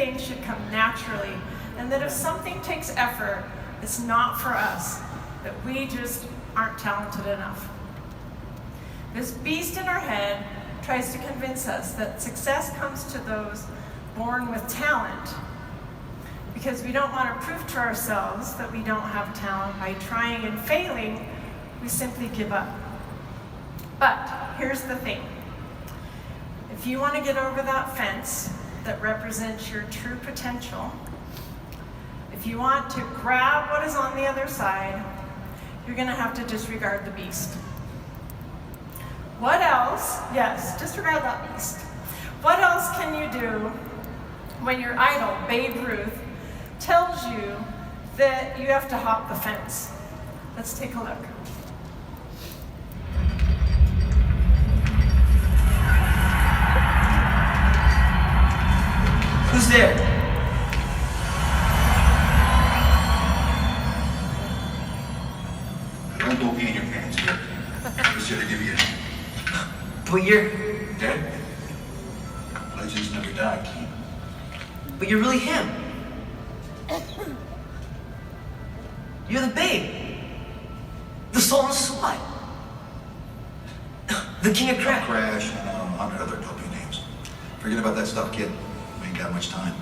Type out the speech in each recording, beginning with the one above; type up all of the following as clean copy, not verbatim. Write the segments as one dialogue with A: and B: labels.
A: everything should come naturally, and that if something takes effort, it's not for us, that we just aren't talented enough. This beast in our head tries to convince us that success comes to those born with talent, because we don't want to prove to ourselves that we don't have talent. By trying and failing, we simply give up. But here's the thing. If you want to get over that fence that represents your true potential, if you want to grab what is on the other side, you're going to have to disregard the beast. What else? Yes, disregard that beast. What else can you do when your idol, Babe Ruth, tells you that you have to hop the fence? Let's take a look.
B: Who's there?
C: Don't go pee in your pants here. I'm just here to give you
B: But you're
C: dead. Legends never die, Keith.
B: But you're really him. You're the Babe. The soul and slut. The king of crack.
C: Crash and 100 other dopey names. Forget about that stuff, kid. We ain't got much time.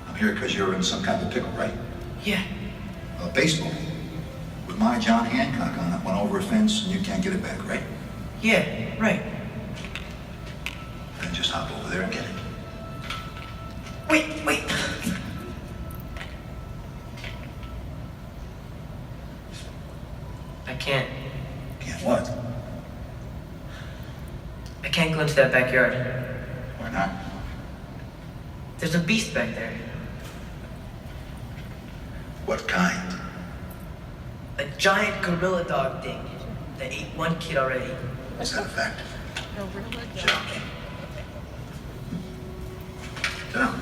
C: I'm here because you're in some kind of pickle, right?
B: Yeah.
C: Baseball. With my John Hancock on it, went over a fence and you can't get it back, right?
B: Yeah, right.
C: Then just hop over there and get it.
B: Wait. I can't.
C: Can't what?
B: I can't go into that backyard.
C: Why not?
B: There's a beast back there.
C: What kind?
B: A giant gorilla dog thing that ate one kid already.
C: Is that a fact? Joking. Sit down.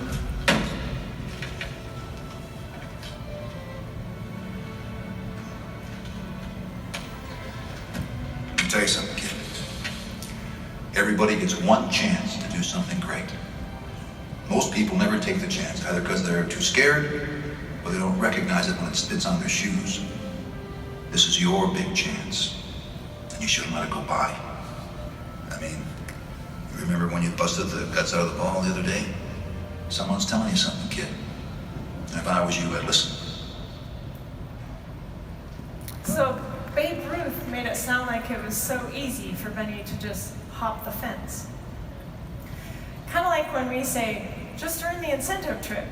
C: Let me tell you something, kid. Everybody gets one chance to do something great. Most people never take the chance, either because they're too scared or they don't recognize it when it spits on their shoes. This is your big chance, and you shouldn't let it go by. I mean, you remember when you busted the guts out of the ball the other day? Someone's telling you something, kid. And if I was you, I'd listen.
A: So Babe Ruth made it sound like it was so easy for Benny to just hop the fence. Kind of like when we say, just earn the incentive trip.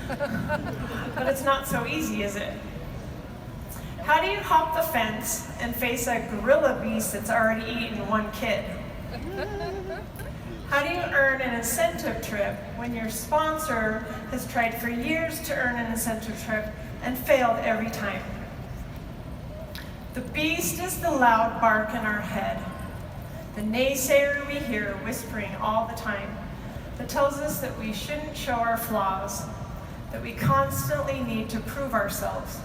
A: But it's not so easy, is it? How do you hop the fence and face a gorilla beast that's already eaten one kid? How do you earn an incentive trip when your sponsor has tried for years to earn an incentive trip and failed every time? The beast is the loud bark in our head, the naysayer we hear whispering all the time, that tells us that we shouldn't show our flaws, that we constantly need to prove ourselves.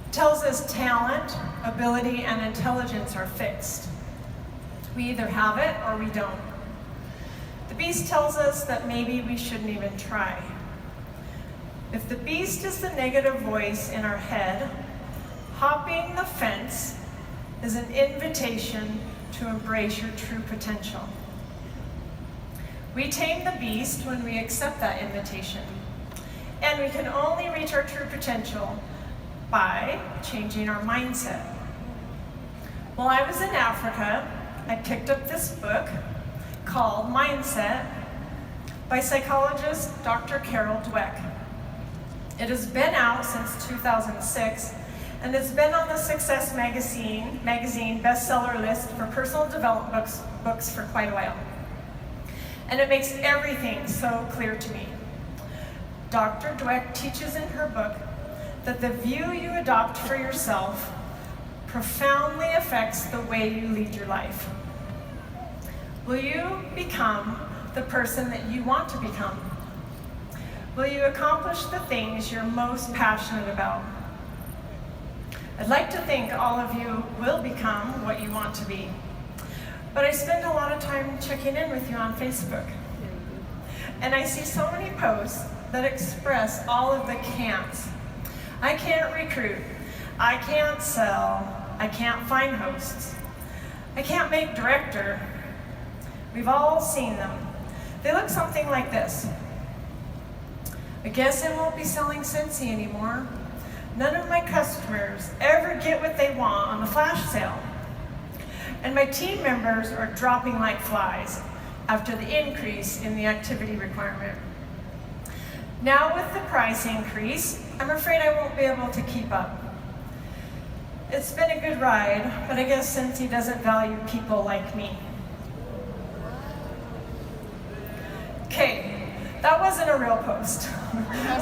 A: It tells us talent, ability, and intelligence are fixed. We either have it or we don't. The beast tells us that maybe we shouldn't even try. If the beast is the negative voice in our head, hopping the fence is an invitation to embrace your true potential. We tame the beast when we accept that invitation. And we can only reach our true potential by changing our mindset. While I was in Africa, I picked up this book called Mindset by psychologist Dr. Carol Dweck. It has been out since 2006, and it's been on the Success magazine bestseller list for personal development books for quite a while. And it makes everything so clear to me. Dr. Dweck teaches in her book that the view you adopt for yourself profoundly affects the way you lead your life. Will you become the person that you want to become? Will you accomplish the things you're most passionate about? I'd like to think all of you will become what you want to be. But I spend a lot of time checking in with you on Facebook. and I see so many posts that express all of the can'ts. I can't recruit, I can't sell, I can't find hosts, I can't make director. We've all seen them. They look something like this. I guess I won't be selling Scentsy anymore. None of my customers ever get what they want on the flash sale. And my team members are dropping like flies after the increase in the activity requirement. Now with the price increase, I'm afraid I won't be able to keep up. It's been a good ride, but I guess Scentsy doesn't value people like me. Okay, that wasn't a real post.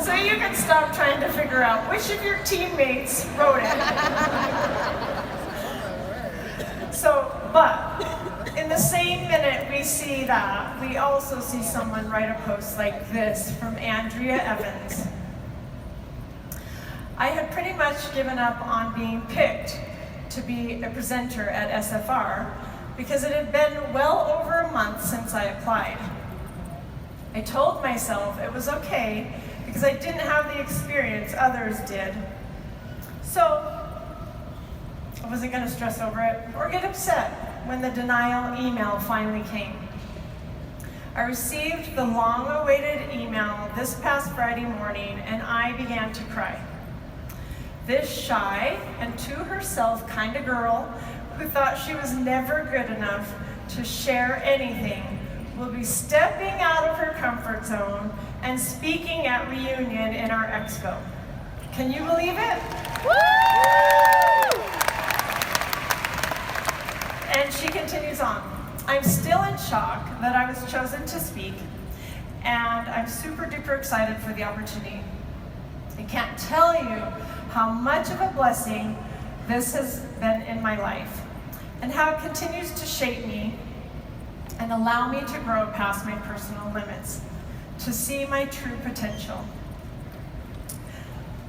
A: So you can stop trying to figure out which of your teammates wrote it. But in the same minute we see that, we also see someone write a post like this from Andrea Evans. I had pretty much given up on being picked to be a presenter at SFR because it had been well over a month since I applied. I told myself it was okay because I didn't have the experience others did. So I wasn't going to stress over it or get upset when the denial email finally came. I received the long-awaited email this past Friday morning and I began to cry. This shy and to herself kind of girl who thought she was never good enough to share anything will be stepping out of her comfort zone and speaking at reunion in our expo. Can you believe it? Woo! And she continues on. I'm still in shock that I was chosen to speak, and I'm super duper excited for the opportunity. I can't tell you how much of a blessing this has been in my life, and how it continues to shape me and allow me to grow past my personal limits, to see my true potential.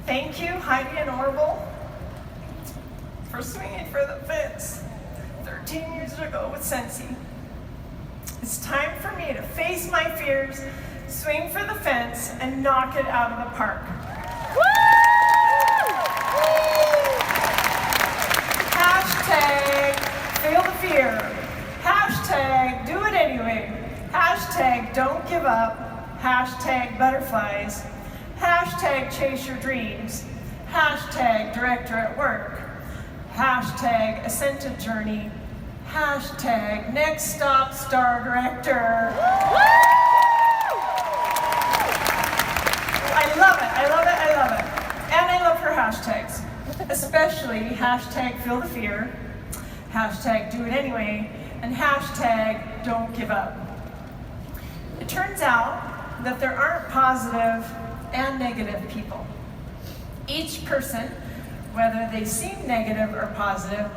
A: Thank you, Heidi and Orville, for swinging for the fence 13 years ago with Scentsy. It's time for me to face my fears, swing for the fence, and knock it out of the park. Hashtag feel the fear. Hashtag do it anyway. Hashtag don't give up. Hashtag butterflies. Hashtag chase your dreams. Hashtag director at work. Hashtag ascendant journey. Hashtag next stop star director. I love it, I love it, I love it. And I love her hashtags, especially hashtag feel the fear, hashtag do it anyway, and hashtag don't give up. It turns out that there aren't positive and negative people. Each person, whether they seem negative or positive,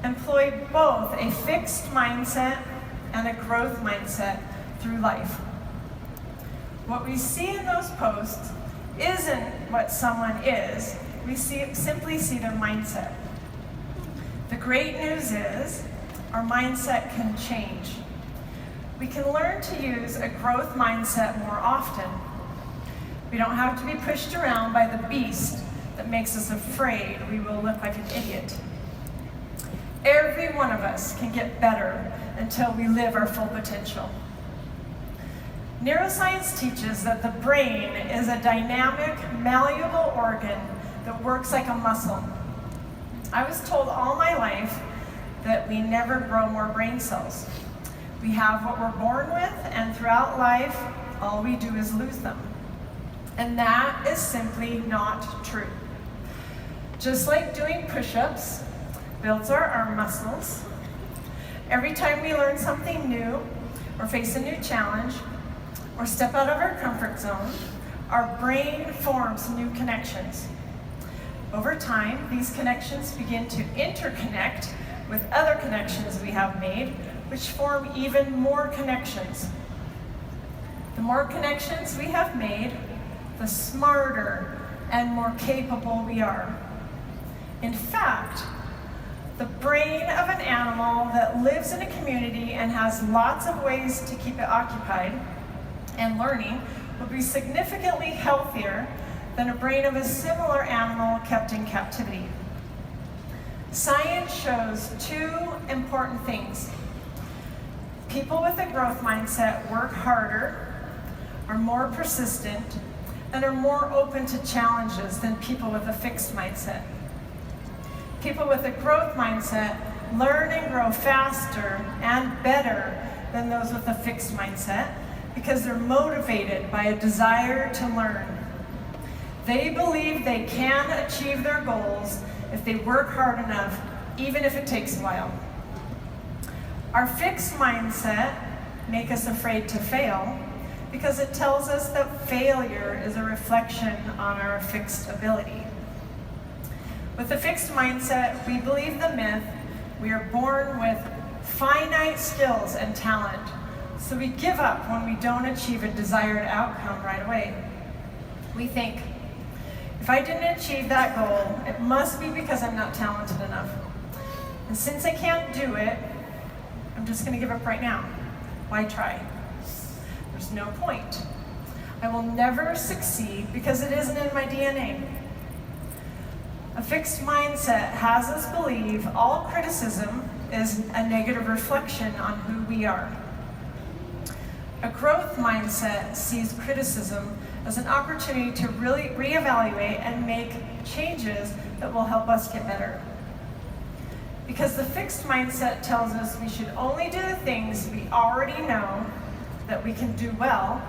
A: employ both a fixed mindset and a growth mindset through life. What we see in those posts isn't what someone is, we simply see their mindset. The great news is our mindset can change. We can learn to use a growth mindset more often. We don't have to be pushed around by the beast that makes us afraid we will look like an idiot. Every one of us can get better until we live our full potential. Neuroscience teaches that the brain is a dynamic, malleable organ that works like a muscle. I was told all my life that we never grow more brain cells. We have what we're born with, and throughout life, all we do is lose them. And that is simply not true. Just like doing push-ups builds our arm muscles, every time we learn something new, or face a new challenge, or step out of our comfort zone, our brain forms new connections. Over time, these connections begin to interconnect with other connections we have made, which form even more connections. The more connections we have made, the smarter and more capable we are. In fact, the brain of an animal that lives in a community and has lots of ways to keep it occupied and learning would be significantly healthier than a brain of a similar animal kept in captivity. Science shows two important things. People with a growth mindset work harder, are more persistent, and are more open to challenges than people with a fixed mindset. People with a growth mindset learn and grow faster and better than those with a fixed mindset because they're motivated by a desire to learn. They believe they can achieve their goals if they work hard enough, even if it takes a while. Our fixed mindset makes us afraid to fail because it tells us that failure is a reflection on our fixed ability. With a fixed mindset, we believe the myth we are born with finite skills and talent, so we give up when we don't achieve a desired outcome right away. We think, if I didn't achieve that goal, it must be because I'm not talented enough. And since I can't do it, I'm just going to give up right now. Why try? There's no point. I will never succeed because it isn't in my DNA. A fixed mindset has us believe all criticism is a negative reflection on who we are. A growth mindset sees criticism as an opportunity to really reevaluate and make changes that will help us get better. Because the fixed mindset tells us we should only do the things we already know that we can do well,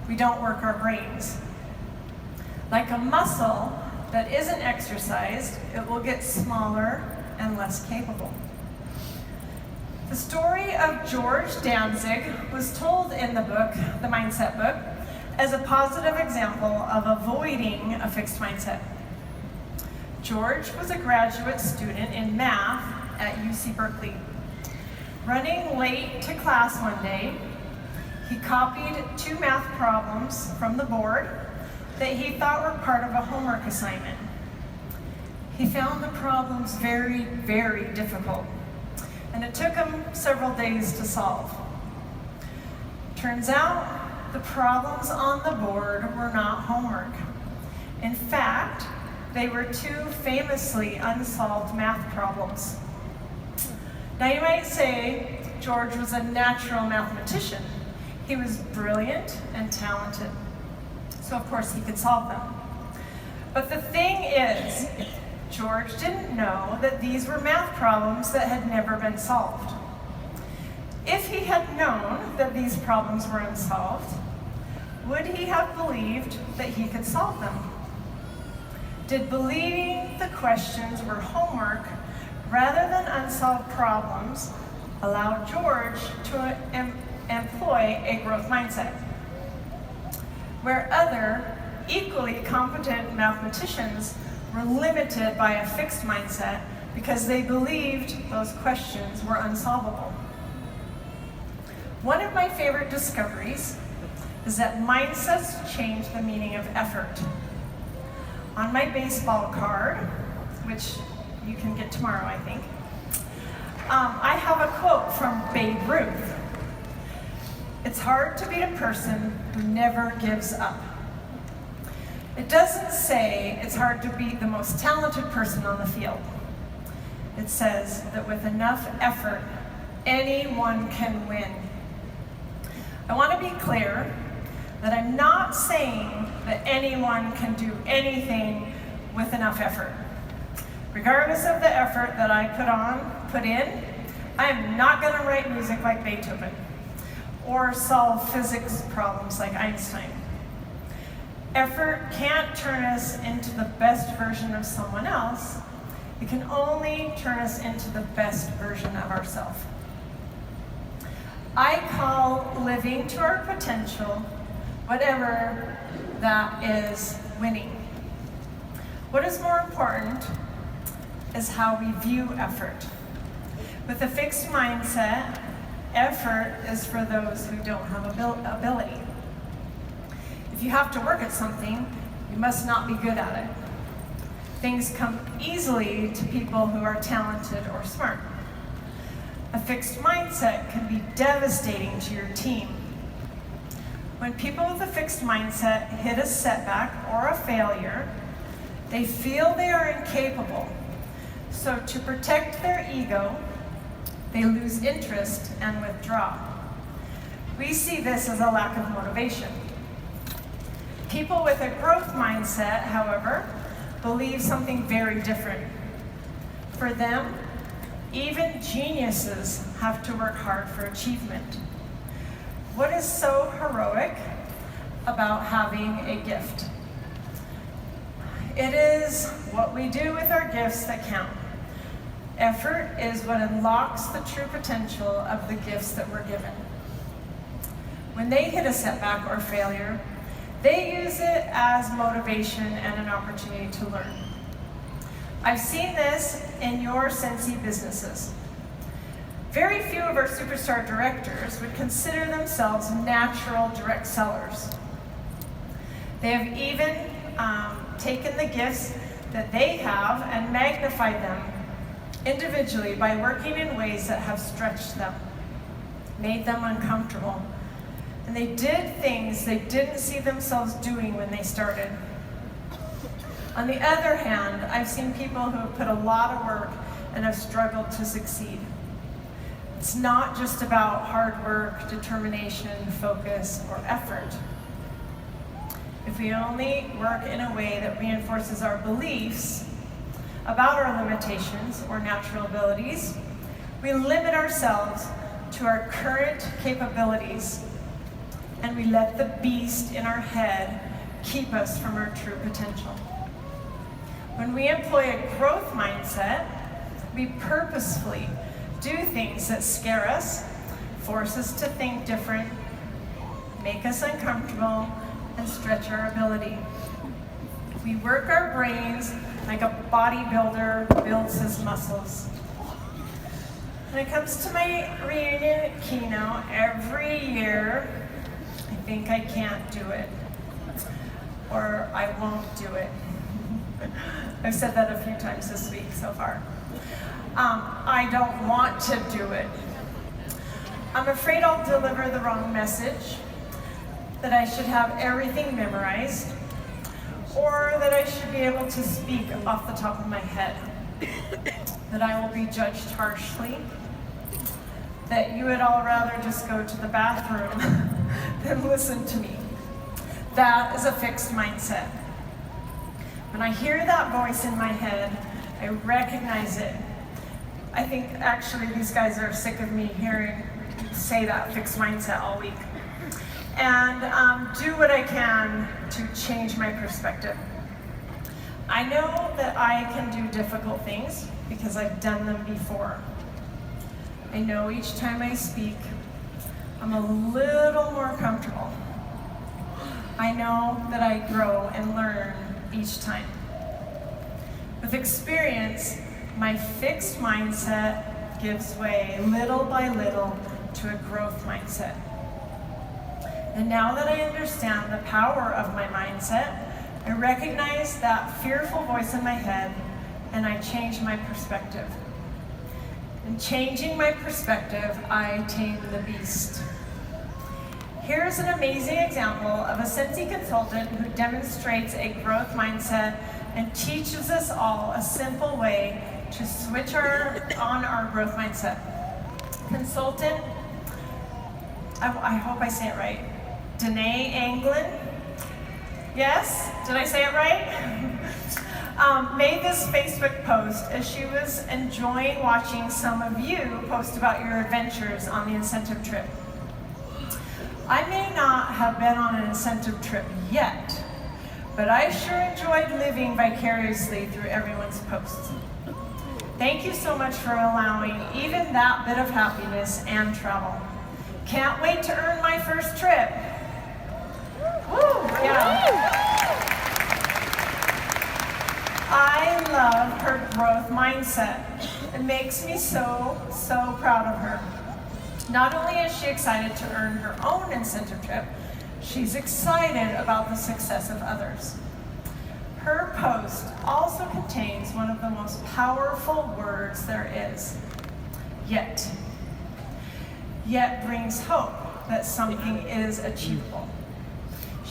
A: we don't work our brains. Like a muscle that isn't exercised, it will get smaller and less capable. The story of George Danzig was told in the book, the Mindset book, as a positive example of avoiding a fixed mindset. George was a graduate student in math at UC Berkeley. Running late to class one day, he copied 2 math problems from the board that he thought were part of a homework assignment. He found the problems very, very difficult, and it took him several days to solve. Turns out, the problems on the board were not homework. In fact, they were 2 famously unsolved math problems. Now you might say George was a natural mathematician. He was brilliant and talented, so of course he could solve them. But the thing is, George didn't know that these were math problems that had never been solved. If he had known that these problems were unsolved, would he have believed that he could solve them? Did believing the questions were homework rather than unsolved problems allow George to employ a growth mindset? Where other, equally competent mathematicians were limited by a fixed mindset because they believed those questions were unsolvable. One of my favorite discoveries is that mindsets change the meaning of effort. On my baseball card, which you can get tomorrow, I think, I have a quote from Babe Ruth. It's hard to beat a person who never gives up. It doesn't say it's hard to beat the most talented person on the field. It says that with enough effort, anyone can win. I want to be clear that I'm not saying that anyone can do anything with enough effort. Regardless of the effort that I put in, I am not going to write music like Beethoven or solve physics problems like Einstein. Effort can't turn us into the best version of someone else. It can only turn us into the best version of ourselves. I call living to our potential, whatever that is, winning. What is more important is how we view effort. With a fixed mindset, effort is for those who don't have ability. If you have to work at something, you must not be good at it. Things come easily to people who are talented or smart. A fixed mindset can be devastating to your team. When people with a fixed mindset hit a setback or a failure, they feel they are incapable. So to protect their ego, they lose interest and withdraw. We see this as a lack of motivation. People with a growth mindset, however, believe something very different. For them, even geniuses have to work hard for achievement. What is so heroic about having a gift? It is what we do with our gifts that count. Effort is what unlocks the true potential of the gifts that we're given. When they hit a setback or failure, they use it as motivation and an opportunity to learn. I've seen this in your Scentsy businesses. Very few of our superstar directors would consider themselves natural direct sellers. They have even taken the gifts that they have and magnified them individually by working in ways that have stretched them, made them uncomfortable, and they did things they didn't see themselves doing when they started. On the other hand, I've seen people who have put a lot of work and have struggled to succeed. It's not just about hard work, determination, focus, or effort. If we only work in a way that reinforces our beliefs about our limitations or natural abilities, we limit ourselves to our current capabilities, and we let the beast in our head keep us from our true potential. When we employ a growth mindset, we purposefully do things that scare us, force us to think different, make us uncomfortable, and stretch our ability. We work our brains like a bodybuilder builds his muscles. When it comes to my reunion keynote, every year, I think I can't do it, or I won't do it. I've said that a few times this week so far. I don't want to do it. I'm afraid I'll deliver the wrong message, that I should have everything memorized, or that I should be able to speak off the top of my head, that I will be judged harshly, that you would all rather just go to the bathroom than listen to me. That is a fixed mindset. When I hear that voice in my head, I recognize it. I think actually these guys are sick of me hearing say that fixed mindset all week. And do what I can to change my perspective. I know that I can do difficult things because I've done them before. I know each time I speak, I'm a little more comfortable. I know that I grow and learn each time. With experience, my fixed mindset gives way little by little to a growth mindset. And now that I understand the power of my mindset, I recognize that fearful voice in my head and I change my perspective. In changing my perspective, I tame the beast. Here's an amazing example of a Scentsy consultant who demonstrates a growth mindset and teaches us all a simple way to switch on our growth mindset. Consultant, I hope I say it right, Danae Anglin. Yes? Did I say it right? Made this Facebook post as she was enjoying watching some of you post about your adventures on the incentive trip. I may not have been on an incentive trip yet, but I sure enjoyed living vicariously through everyone's posts. Thank you so much for allowing even that bit of happiness and travel. Can't wait to earn my first trip. Woo, yeah. I love her growth mindset. It makes me so proud of her. Not only is she excited to earn her own incentive trip, she's excited about the success of others. Her post also contains one of the most powerful words there is, yet. Yet brings hope that something is achievable.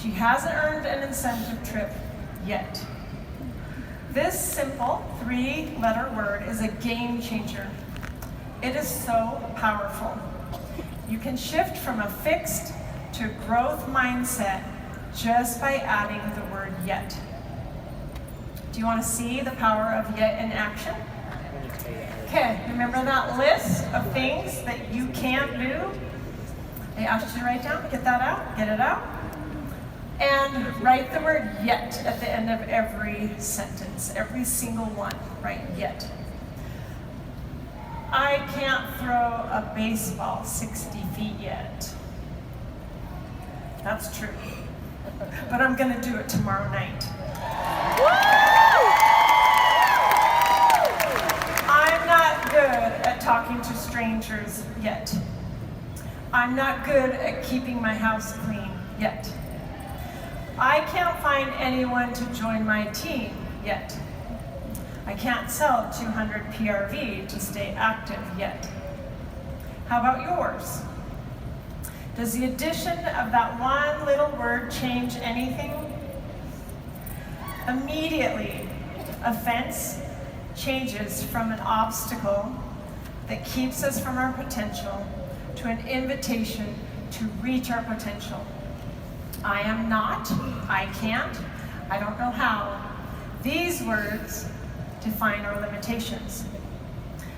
A: She hasn't earned an incentive trip yet. This simple 3-letter word is a game changer. It is so powerful. You can shift from a fixed to growth mindset just by adding the word yet. Do you want to see the power of yet in action? Okay, remember that list of things that you can't do? I asked you to write down, get that out, get it out. And write the word yet at the end of every sentence, every single one, write yet. I can't throw a baseball 60 feet yet. That's true. But I'm gonna do it tomorrow night. I'm not good at talking to strangers yet. I'm not good at keeping my house clean yet. I can't find anyone to join my team yet. I can't sell 200 PRV to stay active yet. How about yours? Does the addition of that one little word change anything? Immediately, offense changes from an obstacle that keeps us from our potential to an invitation to reach our potential. I am not, I can't, I don't know how. These words define our limitations.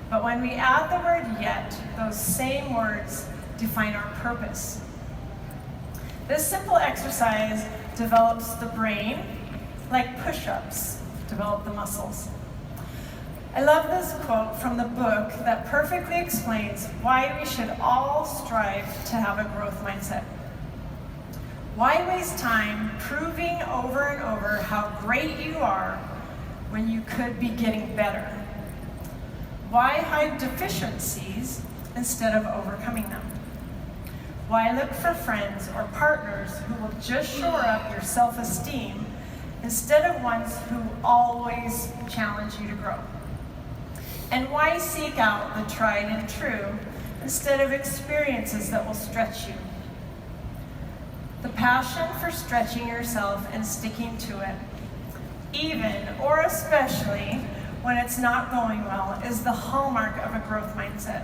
A: But when we add the word yet, those same words define our purpose. This simple exercise develops the brain like push-ups develop the muscles. I love this quote from the book that perfectly explains why we should all strive to have a growth mindset. Why waste time proving over and over how great you are when you could be getting better? Why hide deficiencies instead of overcoming them? Why look for friends or partners who will just shore up your self-esteem instead of ones who always challenge you to grow? And why seek out the tried and true instead of experiences that will stretch you? The passion for stretching yourself and sticking to it, even or especially when it's not going well, is the hallmark of a growth mindset.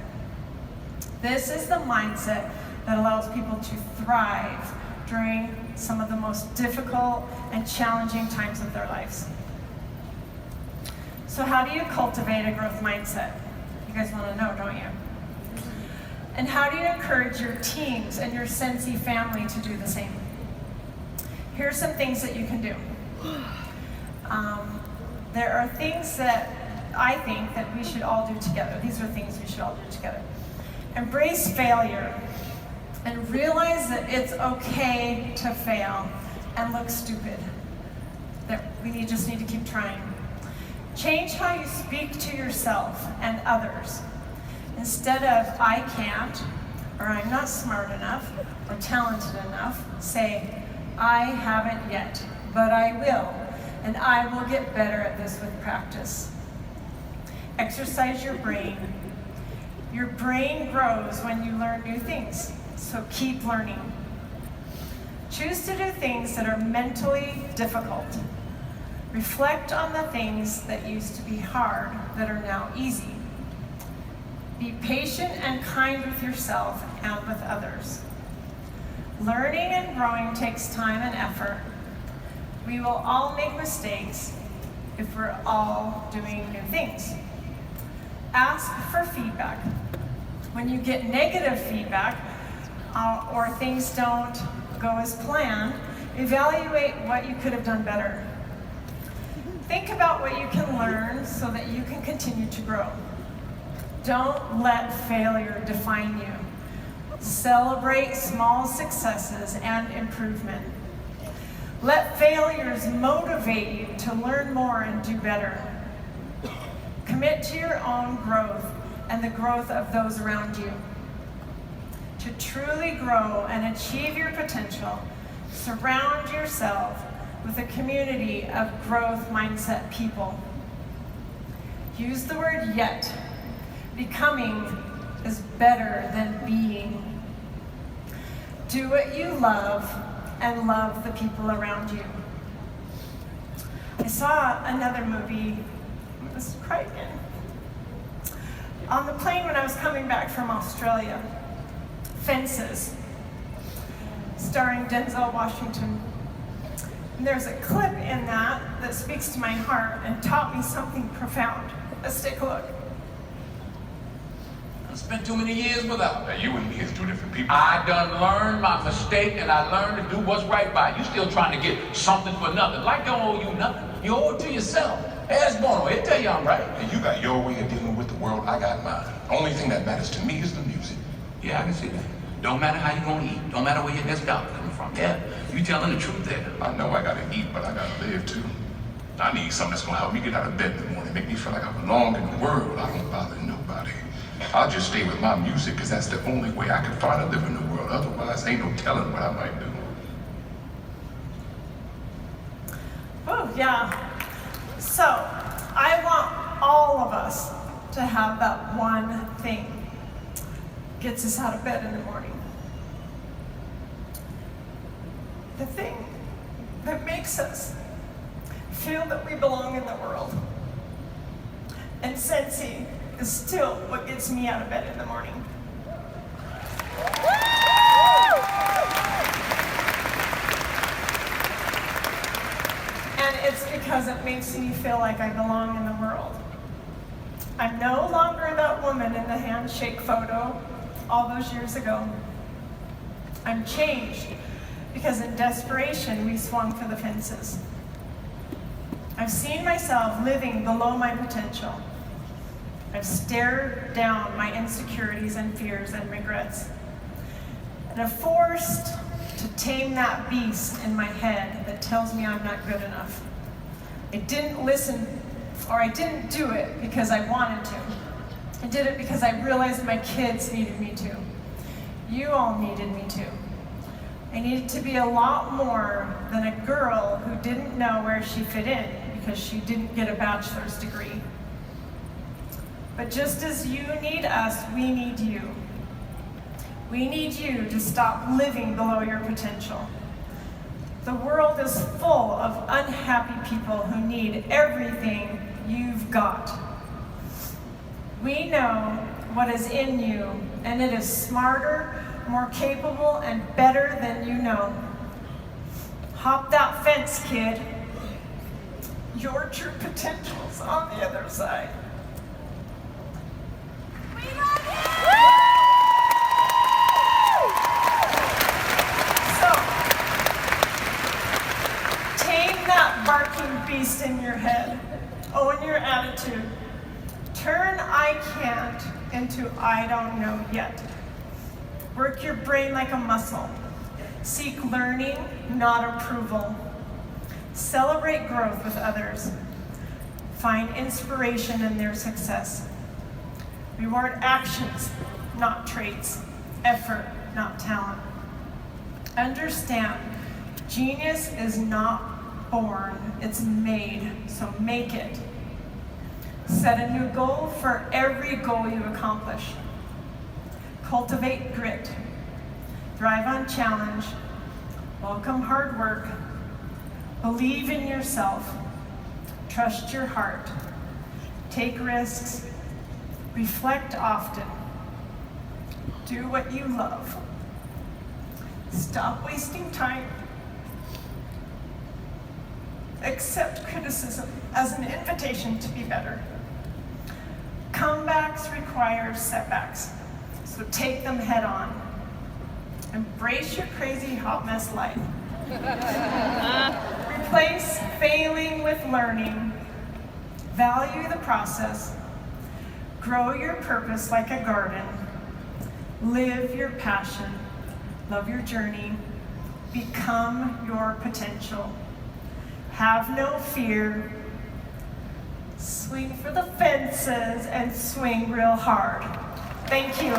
A: This is the mindset that allows people to thrive during some of the most difficult and challenging times of their lives. So how do you cultivate a growth mindset? You guys want to know, don't you? And how do you encourage your teams and your Scentsy family to do the same? Here are some things that you can do. There are things that I think that we should all do together. These are things we should all do together. Embrace failure and realize that it's okay to fail and look stupid. That we just need to keep trying. Change how you speak to yourself and others. Instead of I can't, or I'm not smart enough, or talented enough, say I haven't yet, but I will, and I will get better at this with practice. Exercise your brain. Your brain grows when you learn new things, so keep learning. Choose to do things that are mentally difficult. Reflect on the things that used to be hard that are now easy. Be patient and kind with yourself and with others. Learning and growing takes time and effort. We will all make mistakes if we're all doing new things. Ask for feedback. When you get negative feedback or things don't go as planned, evaluate what you could have done better. Think about what you can learn so that you can continue to grow. Don't let failure define you. Celebrate small successes and improvement. Let failures motivate you to learn more and do better. Commit to your own growth and the growth of those around you. To truly grow and achieve your potential, surround yourself with a community of growth mindset people. Use the word yet. Becoming is better than being. Do what you love and love the people around you. I saw another movie, I was crying on the plane when I was coming back from Australia, Fences, starring Denzel Washington. And there's a clip in that speaks to my heart and taught me something profound. Let's take a look.
D: I spent too many years without.
E: Now, you and me is two different people.
D: I done learned my mistake, and I learned to do what's right by it. You still trying to get something for nothing. Life don't owe you nothing. You owe it to yourself. Ask Bono, he'll tell you I'm right.
E: And you got your way of dealing with the world, I got mine. Only thing that matters to me is the music.
D: Yeah, I can see that. Don't matter how you gonna eat. Don't matter where your next dollar coming from. Yeah, you telling the truth there.
E: I know I gotta eat, but I gotta live too. I need something that's gonna help me get out of bed in the morning, make me feel like I belong in the world. I don't bother nobody. I'll just stay with my music, because that's the only way I can find to live in the world. Otherwise, ain't no telling what I might do.
A: Oh, yeah. So, I want all of us to have that one thing gets us out of bed in the morning. The thing that makes us feel that we belong in the world. And Scentsy is still what gets me out of bed in the morning. And it's because it makes me feel like I belong in the world. I'm no longer that woman in the handshake photo all those years ago. I'm changed because in desperation we swung for the fences. I've seen myself living below my potential. I've stared down my insecurities and fears and regrets. And I've forced to tame that beast in my head that tells me I'm not good enough. I didn't listen, or I didn't do it because I wanted to. I did it because I realized my kids needed me to. You all needed me to. I needed to be a lot more than a girl who didn't know where she fit in because she didn't get a bachelor's degree. But just as you need us, we need you. We need you to stop living below your potential. The world is full of unhappy people who need everything you've got. We know what is in you, and it is smarter, more capable, and better than you know. Hop that fence, kid. Your true potential's on the other side. So, tame that barking beast in your head. Own your attitude. Turn I can't into I don't know yet. Work your brain like a muscle. Seek learning, not approval. Celebrate growth with others. Find inspiration in their success. Reward actions, not traits. Effort, not talent. Understand, genius is not born, it's made, so make it. Set a new goal for every goal you accomplish. Cultivate grit. Thrive on challenge. Welcome hard work. Believe in yourself. Trust your heart. Take risks. Reflect often. Do what you love. Stop wasting time. Accept criticism as an invitation to be better. Comebacks require setbacks, so take them head on. Embrace your crazy hot mess life. Replace failing with learning. Value the process. Grow your purpose like a garden. Live your passion. Love your journey. Become your potential. Have no fear. Swing for the fences and swing real hard. Thank you.